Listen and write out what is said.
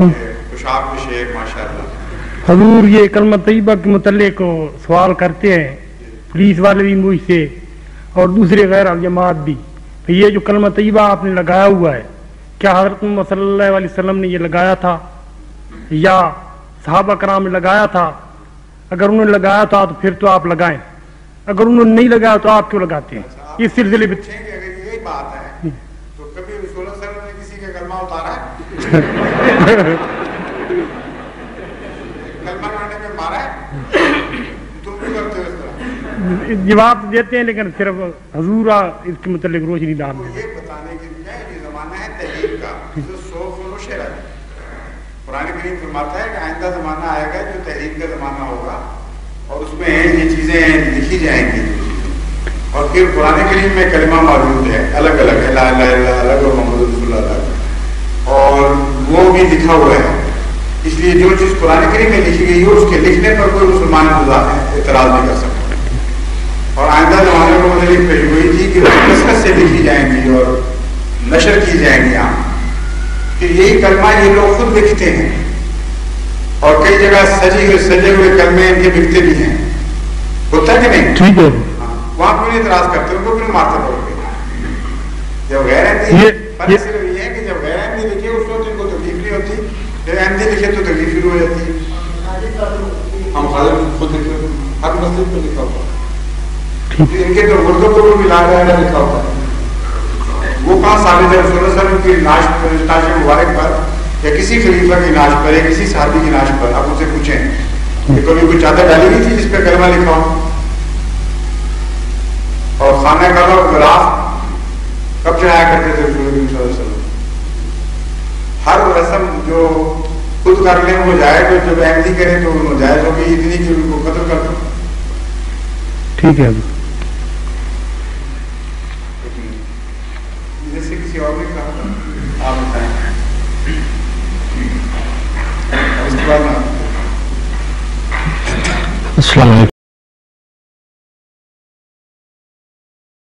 खुशाब शेख माशाअल्लाह। हजूर ये कलमा तैयबा के मुतल्लिक सवाल करते हैं पुलिस वाले भी मुझसे और दूसरे गैर जमात भी, तो ये जो कलमा तैयबा आपने लगाया हुआ है, क्या हज़रत मुहम्मद सल्लल्लाहु अलैहि वसल्लम ने ये लगाया था या सहाबा कराम ने लगाया था? अगर उन्होंने लगाया था तो फिर तो आप लगाएं, अगर उन्होंने नहीं लगाया तो आप क्यों लगाते हैं? इस सिलसिले में अगर यही बात है तो कभी रसूल सल्लल्लाहु अलैहि वसल्लम ने किसी का कलमा उतारा है? कलमा करने में मारा है? तुम क्यों करते हो इस तरह? जवाब देते हैं लेकिन सिर्फ हजूर इसके मुतल्लिक रोशनी डाल देते ये बताने की बजाय ये जमाना है तहरीर का, जो सौफ और शेर है। कुरान करीम फरमाता है कि आइंदा जमाना आएगा जो तहरीर का जमाना होगा और उसमें ये चीजें लिखी जाएंगी और फिर कुरान करीम में कलमा मौजूद है अलग अलग अलग और वो भी लिखा हुआ है। इसलिए जो चीज कुरान करीम में लिखी गई है उसके लिखने पर कोई मुसलमान एतराज नहीं कर सकता। और आइंदा जमाने को मतलब पेश हुई थी कि कसरत से लिखी जाएंगी और नशर की जाएंगी यहाँ कि यही कलमा ये लोग खुद लिखते हैं और कई जगह सजे हुए कलमे इनके बिकते भी हैं, होता है कि नहीं? ठीक है, वहां क्यों नहीं इतराज करते, उनको क्यों मारते पड़ोगे? जब गैर अहमदी सिर्फ ये है कि जब गैर अहमदी लिखे उस वक्त इनको तकलीफ नहीं होती, जब अहमदी लिखे तो तकलीफ शुरू हो जाती है। हम खुद लिखे हर मस्जिद में लिखा हुआ, इनके तो मुर्दों को भी ला लिखा होता है। वो कहाँ साबित है? रसूल सल्लल्लाहु अलैहि वसल्लम की नाश मुबारक पर या किसी खलीफा की नाश पर या किसी साहबी की नाश पर आप उनसे पूछें कि कभी कोई चादर डाली गई थी जिस पे कलमा लिखा हो? और खाना का गिलाफ कब चढ़ाया करते थे रसूल करीम सल्लल्लाहु अलैहि वसल्म? हर रस्म जो खुद कर ले वो जाए, तो जब अहमदी करें तो वो जायज होगी, इतनी कि उनको कत्ल कर दो। ठीक है, जैसे किसी और ने कहा था, आप बताएं। इसके बाद अस्सलाम वालेकुम।